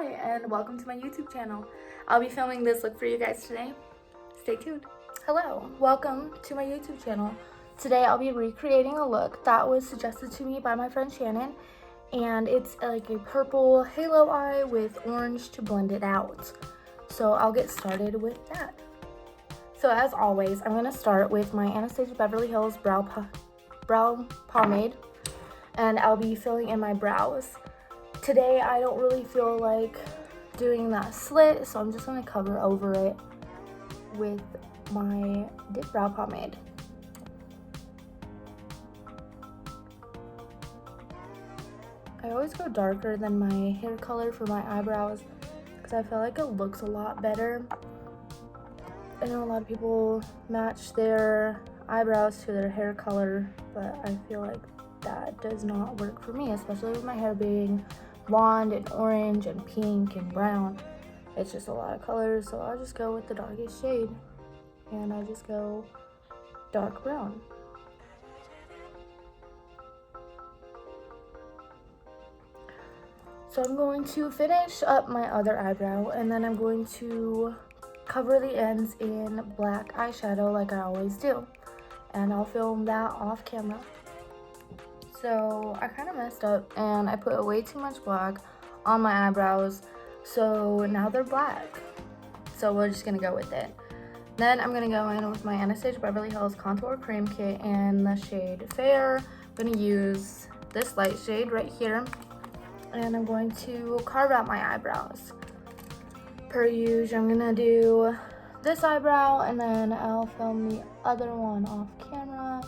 Hi, and welcome to my YouTube channel. I'll be filming this look for you guys today. Stay tuned. Hello, welcome to my YouTube channel. Today I'll be recreating a look that was suggested to me by my friend Shannon, and it's like a purple halo eye with orange to blend it out. So I'll get started with that. So as always, I'm going to start with my Anastasia Beverly Hills brow pomade, and I'll be filling in my brows. Today I don't really feel like doing that slit, so I'm just going to cover over it with my dip brow pomade. I always go darker than my hair color for my eyebrows because I feel like it looks a lot better. I know a lot of people match their eyebrows to their hair color, but I feel like that does not work for me, especially with my hair being blonde and orange and pink and brown. It's just a lot of colors, so I'll just go with the darkest shade, and I just go dark brown. So I'm going to finish up my other eyebrow, and then I'm going to cover the ends in black eyeshadow like I always do, and I'll film that off camera. So I kind of messed up and I put way too much black on my eyebrows, so now they're black. So we're just gonna go with it. Then I'm gonna go in with my Anastasia Beverly Hills Contour Cream Kit in the shade Fair. I'm gonna use this light shade right here, and I'm going to carve out my eyebrows. Per usual, I'm gonna do this eyebrow and then I'll film the other one off camera.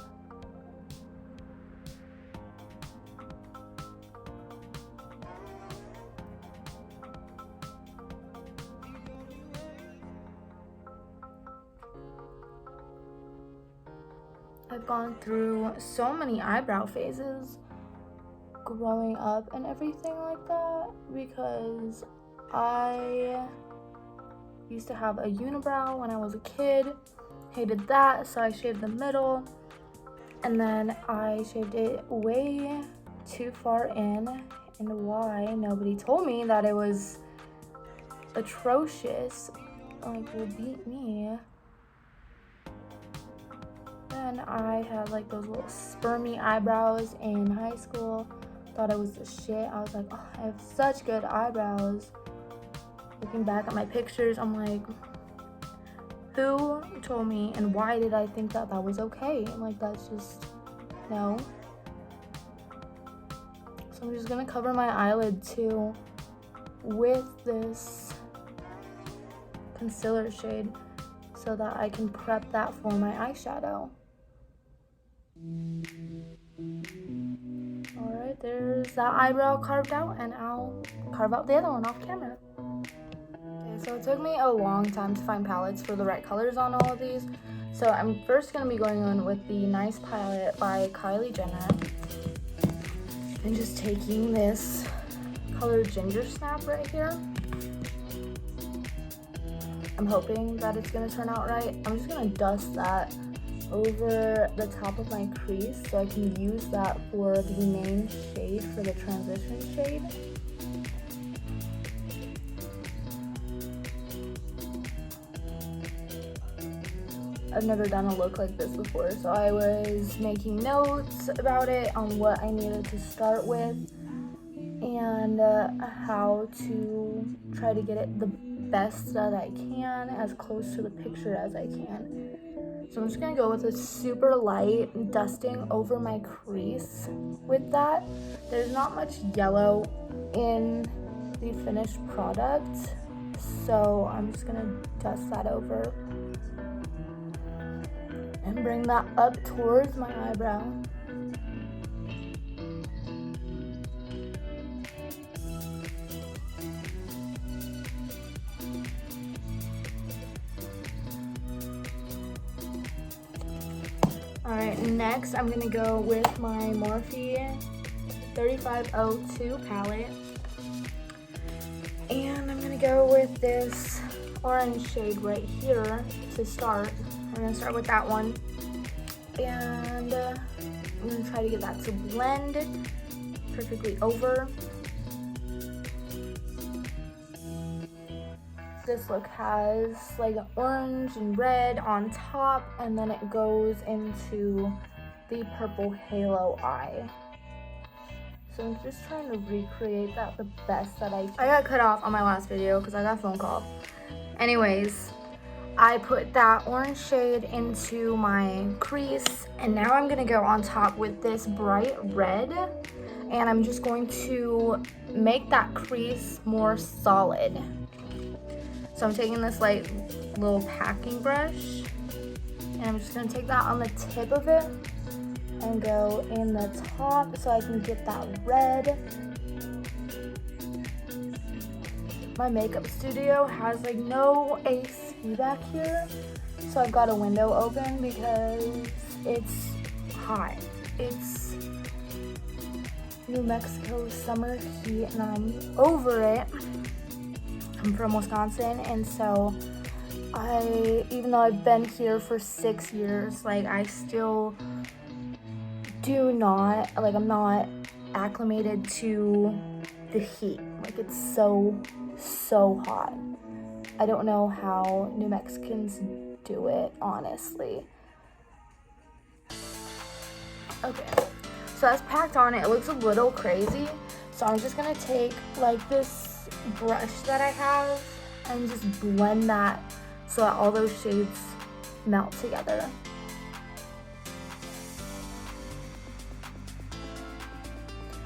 I've gone through so many eyebrow phases growing up and everything like that because I used to have a unibrow when I was a kid. Hated that, so I shaved the middle, and then I shaved it way too far in, and why nobody told me that it was atrocious, like will beat me. Then I had like those little spermy eyebrows in high school. Thought it was the shit. I was like, oh, I have such good eyebrows. Looking back at my pictures, I'm like, who told me and why did I think that that was okay? Like, that's just, no. So I'm just gonna cover my eyelid too with this concealer shade so that I can prep that for my eyeshadow. Alright, there's that eyebrow carved out, and I'll carve out the other one off camera. Okay, so it took me a long time to find palettes for the right colors on all of these. So I'm first going to be going on with the Nice palette by Kylie Jenner. And just taking this color Ginger Snap right here. I'm hoping that it's going to turn out right. I'm just going to dust that over the top of my crease so I can use that for the main shade, for the transition shade. I've never done a look like this before, so I was making notes about it on what I needed to start with and how to try to get it the best that I can, as close to the picture as I can. So I'm just gonna go with a super light dusting over my crease with that. There's not much yellow in the finished product, so I'm just gonna dust that over and bring that up towards my eyebrow. Alright, next I'm gonna go with my Morphe 3502 palette. And I'm gonna go with this orange shade right here to start. We're gonna start with that one. And I'm gonna try to get that to blend perfectly over. this look has like orange and red on top, and then it goes into the purple halo eye. So I'm just trying to recreate that the best that I can. I got cut off on my last video because I got a phone call. Anyways, I put that orange shade into my crease, and now I'm gonna go on top with this bright red, and I'm just going to make that crease more solid. So I'm taking this like little packing brush, and I'm just gonna take that on the tip of it and go in the top so I can get that red. My makeup studio has like no AC back here, so I've got a window open because it's hot. It's New Mexico summer heat and I'm over it. I'm from Wisconsin, and so even though I've been here for 6 years, like I still I'm not acclimated to the heat. Like it's so hot. I don't know how New Mexicans do it, honestly. Okay, so that's packed on. It looks a little crazy, so I'm just gonna take like this brush that I have and just blend that so that all those shades melt together.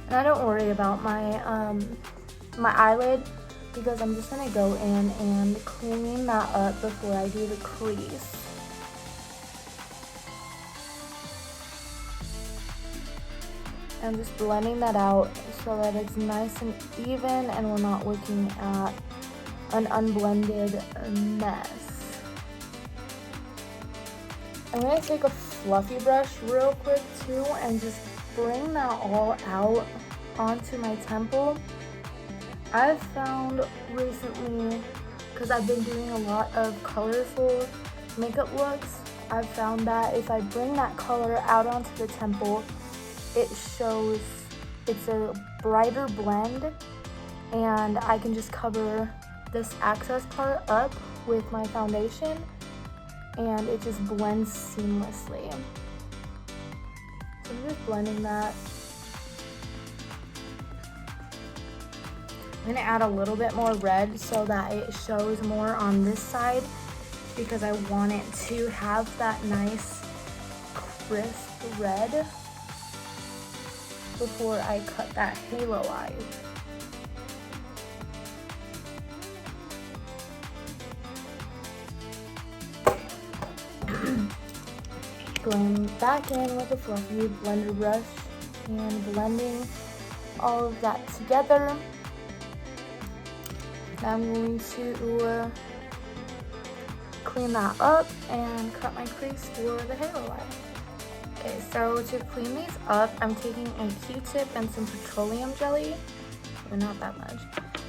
And I don't worry about my my eyelid because I'm just gonna go in and clean that up before I do the crease. I'm just blending that out so that it's nice and even and we're not looking at an unblended mess. I'm gonna take a fluffy brush real quick too and just bring that all out onto my temple. I've found recently, because I've been doing a lot of colorful makeup looks, I've found that if I bring that color out onto the temple, it shows it's a brighter blend, and I can just cover this excess part up with my foundation and it just blends seamlessly. So I'm just blending that. I'm gonna add a little bit more red so that it shows more on this side because I want it to have that nice crisp red before I cut that halo eye. Going back in with a fluffy blender brush and blending all of that together. Now I'm going to clean that up and cut my crease for the halo eye. Okay, so to clean these up, I'm taking a Q-tip and some petroleum jelly, but not that much.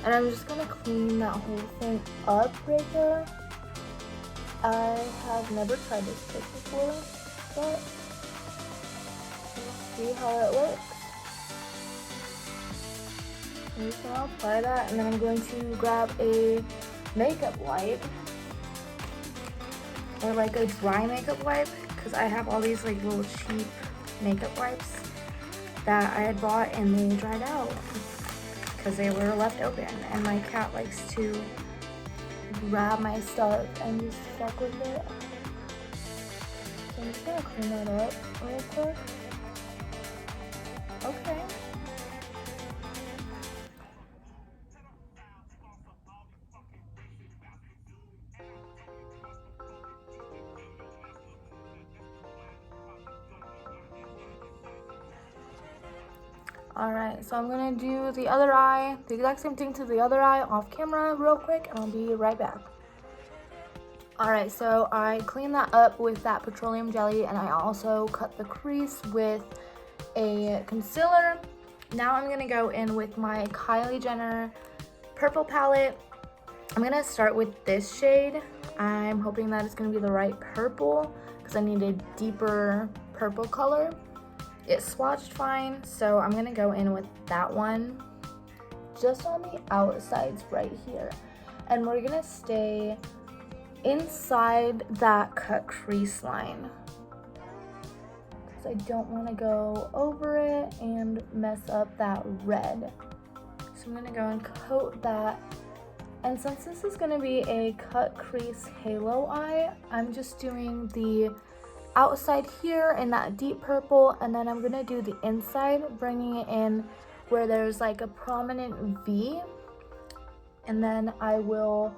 And I'm just gonna clean that whole thing up right there. I have never tried this trick before, but we'll see how it looks. I'm just gonna apply that, and then I'm going to grab a makeup wipe, or like a dry makeup wipe, because I have all these like little cheap makeup wipes that I had bought and they dried out because they were left open, and my cat likes to grab my stuff and just fuck with it. So I'm just gonna clean that up real quick. Okay. Alright, so I'm gonna do the other eye, the exact same thing to the other eye off camera real quick, and I'll be right back. Alright, so I cleaned that up with that petroleum jelly, and I also cut the crease with a concealer. Now I'm gonna go in with my Kylie Jenner purple palette. I'm gonna start with this shade. I'm hoping that it's gonna be the right purple because I need a deeper purple color. It swatched fine, so I'm gonna go in with that one just on the outsides right here. and we're gonna stay inside that cut crease line because I don't want to go over it and mess up that red. So I'm gonna go and coat that. And since this is gonna be a cut crease halo eye, I'm just doing the outside here in that deep purple, and then I'm gonna do the inside, bringing it in where there's like a prominent V, and then I will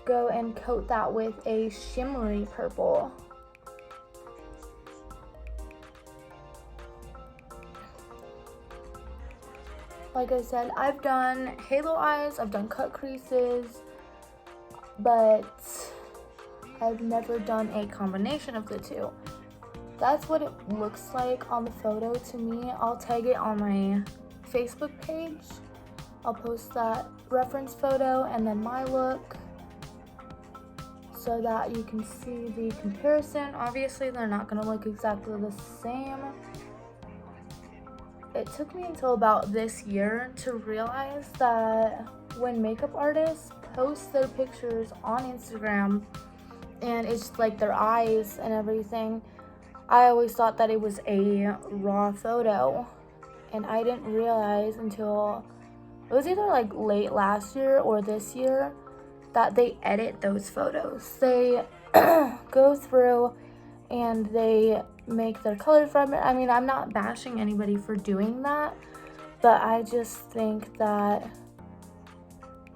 go and coat that with a shimmery purple. Like I said, I've done halo eyes, I've done cut creases, but I've never done a combination of the two. That's what it looks like on the photo to me. I'll tag it on my Facebook page. I'll post that reference photo and then my look so that you can see the comparison. Obviously, they're not gonna look exactly the same. It took me until about this year to realize that when makeup artists post their pictures on Instagram and it's like their eyes and everything, I always thought that it was a raw photo, and I didn't realize until it was either like late last year or this year that they edit those photos. They go through and they make their colors from it. I mean, I'm not bashing anybody for doing that, but I just think that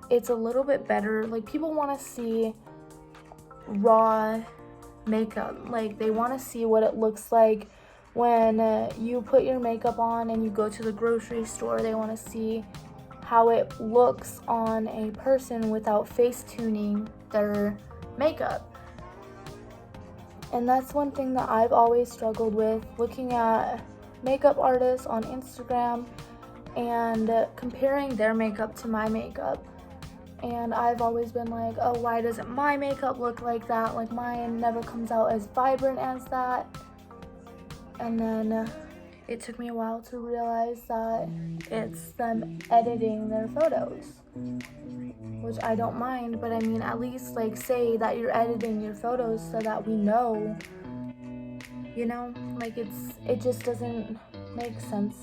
it's a little bit better. Like, people want to see raw makeup. Like, they want to see what it looks like when you put your makeup on and you go to the grocery store. They want to see how it looks on a person without face tuning their makeup. And that's one thing that I've always struggled with, looking at makeup artists on Instagram and comparing their makeup to my makeup. And I've always been like, oh, why doesn't my makeup look like that? Like, mine never comes out as vibrant as that. And then it took me a while to realize that it's them editing their photos, which I don't mind, but I mean, at least like say that you're editing your photos so that we know, you know, like it just doesn't make sense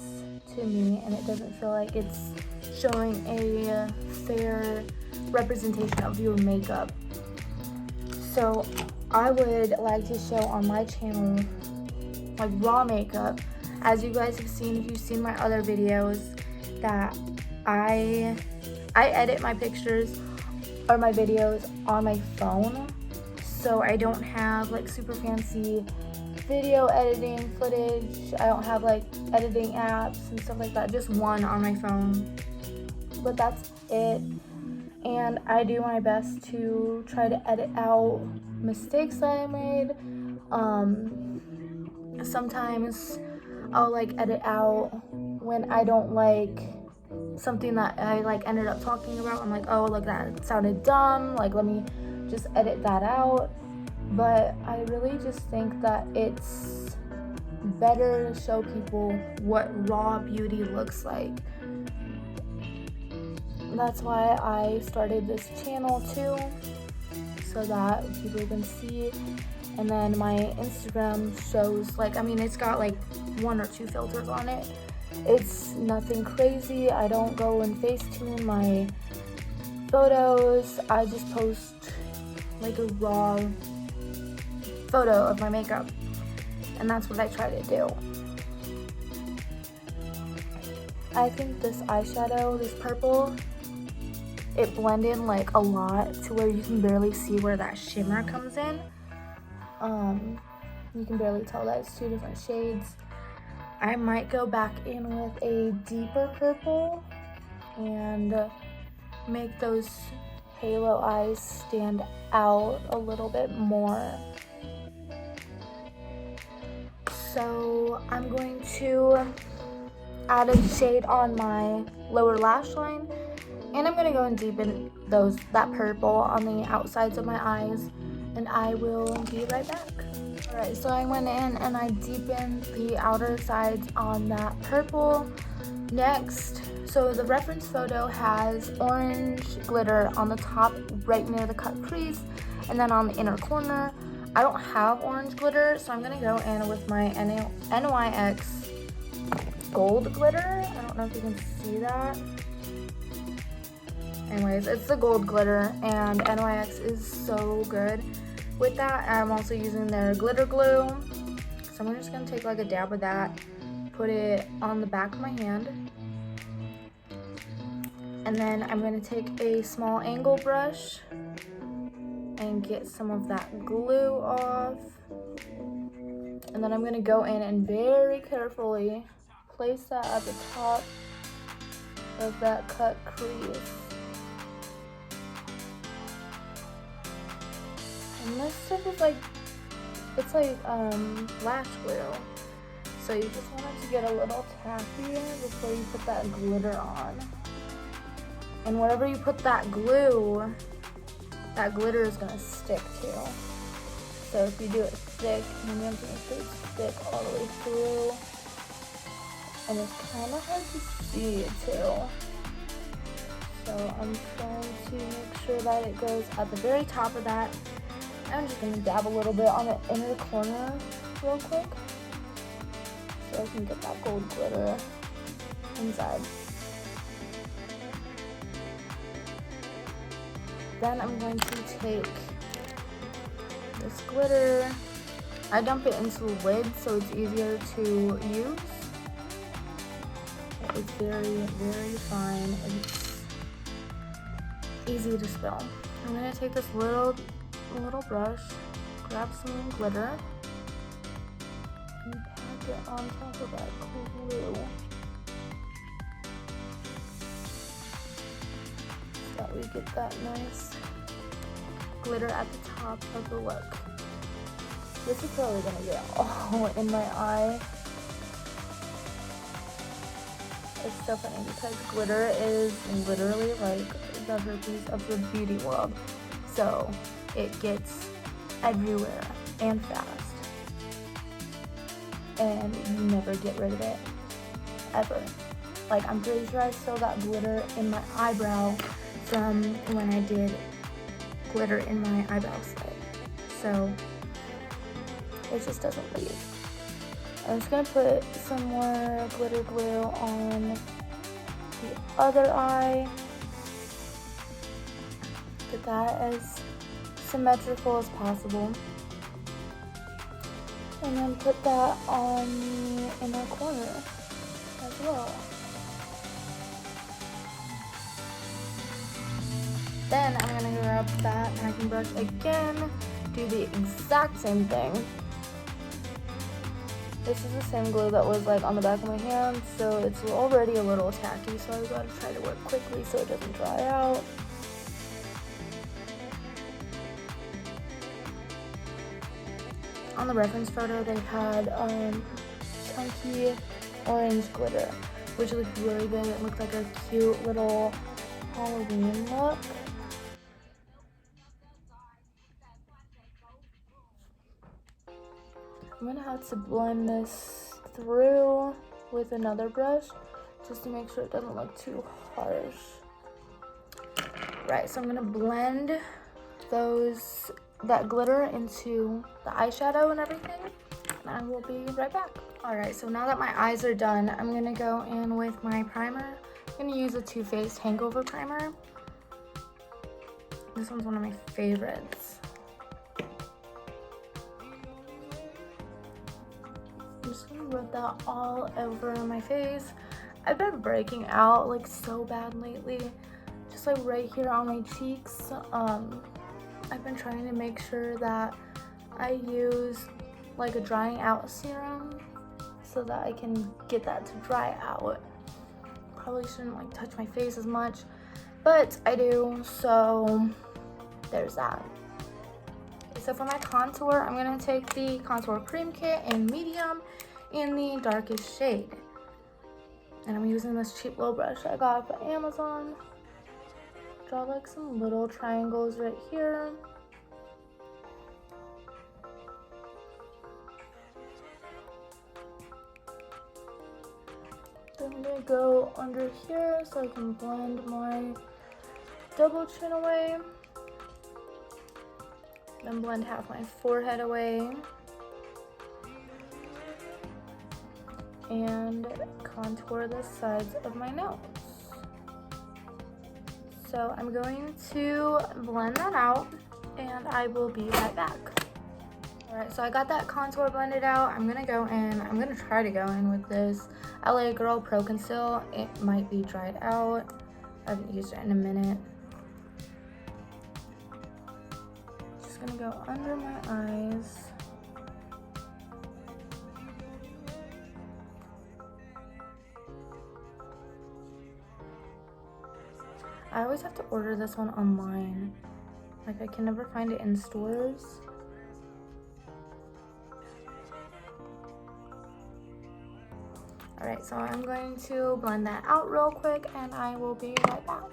to me, and it doesn't feel like it's showing a fair representation of your makeup. So I would like to show on my channel like raw makeup. As you guys have seen, if you've seen my other videos, that I edit my pictures or my videos on my phone, so I don't have like super fancy video editing footage. I don't have like editing apps and stuff like that, just one on my phone, but that's it. And I do my best to try to edit out mistakes that I made. Sometimes I'll like edit out when I don't like something that I like ended up talking about. I'm like, oh, look, that sounded dumb, like let me just edit that out. But I really just think that it's better to show people what raw beauty looks like. That's why I started this channel too, so that people can see. And then my Instagram shows, like, I mean, it's got like 1 or 2 filters on it. It's nothing crazy. I don't go and Facetune my photos. I just post like a raw photo of my makeup, and that's what I try to do. I think this eyeshadow, this purple, it blended in like a lot to where you can barely see where that shimmer comes in. You can barely tell that it's 2 different shades. I might go back in with a deeper purple and make those halo eyes stand out a little bit more. So I'm going to add a shade on my lower lash line, and I'm going to go and deepen that purple on the outsides of my eyes, and I will be right back. Alright, so I went in and I deepened the outer sides on that purple. Next, so the reference photo has orange glitter on the top right near the cut crease, and then on the inner corner. I don't have orange glitter, so I'm gonna go in with my NYX gold glitter. I don't know if you can see that. Anyways, it's the gold glitter, and NYX is so good with that. I'm also using their glitter glue, so I'm just gonna take like a dab of that, put it on the back of my hand, and then I'm gonna take a small angle brush and get some of that glue off, and then I'm gonna go in and very carefully place that at the top of that cut crease. And this stuff is like, it's like lash glue, so you just want it to get a little tacky before you put that glitter on. And wherever you put that glue, that glitter is gonna stick too. So if you do it thick, you have to make sure it's thick all the way through. And it's kind of hard to see too. So I'm trying to make sure that it goes at the very top of that. I'm just gonna dab a little bit on the inner corner real quick, so I can get that gold glitter inside. Then I'm going to take this glitter. I dump it into the lid so it's easier to use. It's very, very fine. It's easy to spill. I'm gonna take this little brush, grab some glitter, and pack it on top of that glue. So that we get that nice glitter at the top of the look. This is probably gonna get all in my eye. It's so funny because glitter is literally like the herpes of the beauty world. So it gets everywhere and fast. And you never get rid of it, ever. Like, I'm pretty sure I still got glitter in my eyebrow from when I did glitter in my eyebrow slit. So it just doesn't leave. I'm just gonna put some more glitter glue on the other eye. Get that as symmetrical as possible. And then put that on the inner corner as well. Then I'm gonna grab that packing brush again, do the exact same thing. This is the same glue that was like on the back of my hand, so it's already a little tacky, so I gotta try to work quickly so it doesn't dry out. On the reference photo, they had chunky orange glitter, which looked really good. It looked like a cute little Halloween look. I'm gonna have to blend this through with another brush just to make sure it doesn't look too harsh. Right, so I'm gonna blend that glitter into the eyeshadow and everything, and I will be right back. Alright, so now that my eyes are done, I'm gonna go in with my primer. I'm gonna use a Too Faced Hangover Primer. This one's one of my favorites. I'm just gonna rub that all over my face. I've been breaking out like so bad lately, just like right here on my cheeks. I've been trying to make sure that I use like a drying out serum so that I can get that to dry out. Probably shouldn't like touch my face as much, but I do, so there's that. Okay, so for my contour, I'm gonna take the contour cream kit in medium in the darkest shade. And I'm using this cheap little brush I got off of Amazon. Draw like some little triangles right here. I'm gonna go under here so I can blend my double chin away. Then blend half my forehead away. And contour the sides of my nose. So I'm going to blend that out and I will be right back. Alright, so I got that contour blended out. I'm gonna try to go in with this LA Girl Pro Conceal. It might be dried out. I haven't used it in a minute. Just gonna go under my eyes. I always have to order this one online. Like, I can never find it in stores. Alright, so I'm going to blend that out real quick and I will be right back.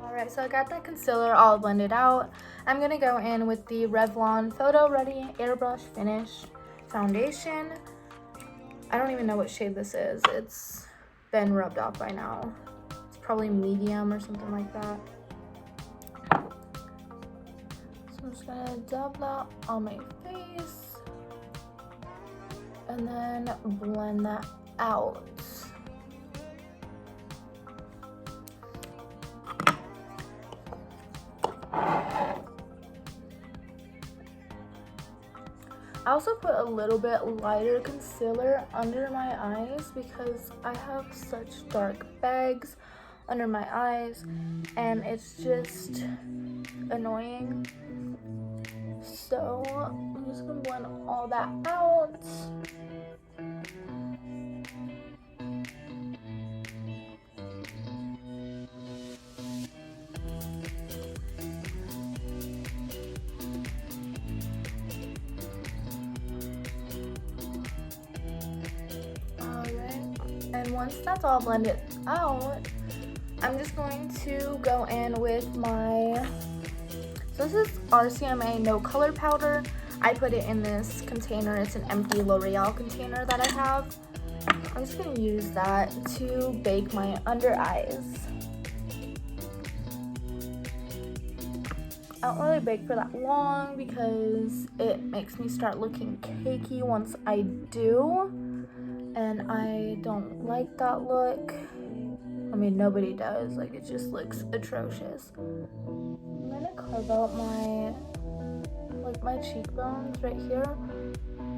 Alright, so I got that concealer all blended out. I'm going to go in with the Revlon Photo Ready Airbrush Finish Foundation. I don't even know what shade this is. It's been rubbed off by now. It's probably medium or something like that. So I'm just going to dab that on my face and then blend that out. I also put a little bit lighter concealer under my eyes because I have such dark bags under my eyes and it's just annoying. So I'm just gonna blend all that out. And once that's all blended out, I'm just going to go in with my, so this is RCMA No Color Powder. I put it in this container. It's an empty L'Oreal container that I have. I'm just going to use that to bake my under eyes. I don't really bake for that long because it makes me start looking cakey once I do. And I don't like that look. I mean, nobody does. Like, it just looks atrocious. I'm gonna carve out my cheekbones right here.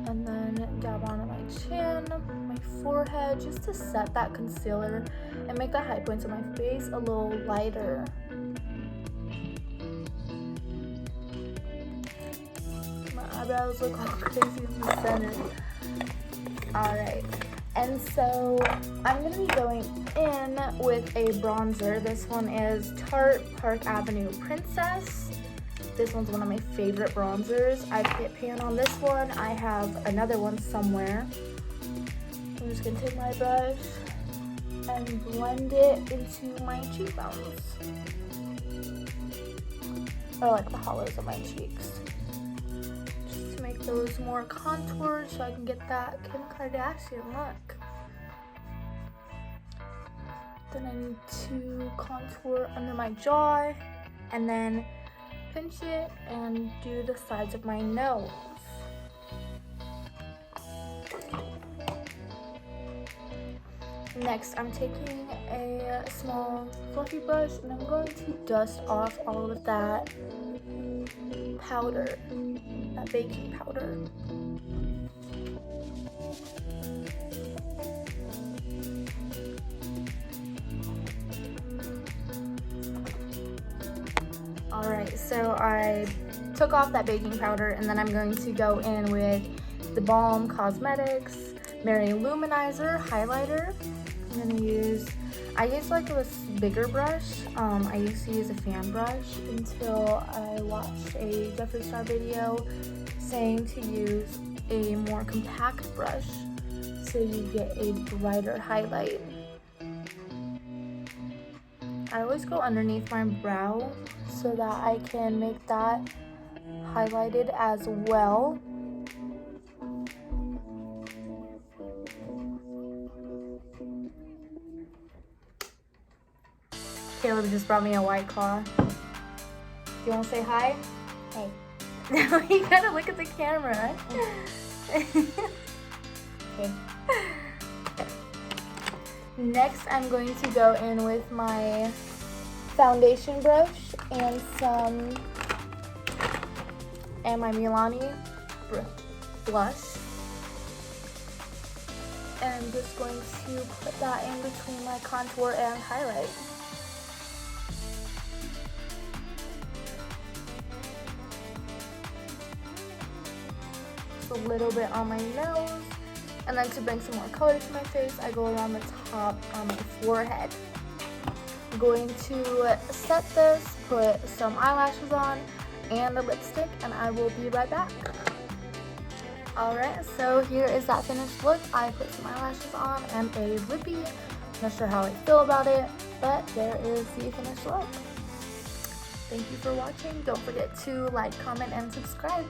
And then dab onto my chin, my forehead, just to set that concealer and make the high points of my face a little lighter. My eyebrows look all crazy in the center. Alright, and so I'm going to be going in with a bronzer. This one is Tarte Park Avenue Princess. This one's one of my favorite bronzers. I hit pan on this one. I have another one somewhere. I'm just going to take my brush and blend it into my cheekbones. Or like the hollows of my cheeks. Make those more contoured so I can get that Kim Kardashian look. Then I need to contour under my jaw and then pinch it and do the sides of my nose. Next, I'm taking a small fluffy brush and I'm going to dust off all of that powder, that baking powder. Alright, so I took off that baking powder and then I'm going to go in with the Balm Cosmetics Mary Luminizer highlighter. I use like this bigger brush. I used to use a fan brush until I watched a Jeffree Star video saying to use a more compact brush so you get a brighter highlight. I always go underneath my brow so that I can make that highlighted as well. Caleb just brought me a White Claw. You want to say hi? Hey. No, you gotta look at the camera. Okay. Next, I'm going to go in with my foundation brush and my Milani blush. And I'm just going to put that in between my contour and highlight. Just a little bit on my nose. And then to bring some more color to my face, I go around the top on my forehead. I'm going to set this, put some eyelashes on, and a lipstick, and I will be right back. Alright, so here is that finished look. I put some eyelashes on and a lippy. Not sure how I feel about it, but there is the finished look. Thank you for watching. Don't forget to like, comment, and subscribe.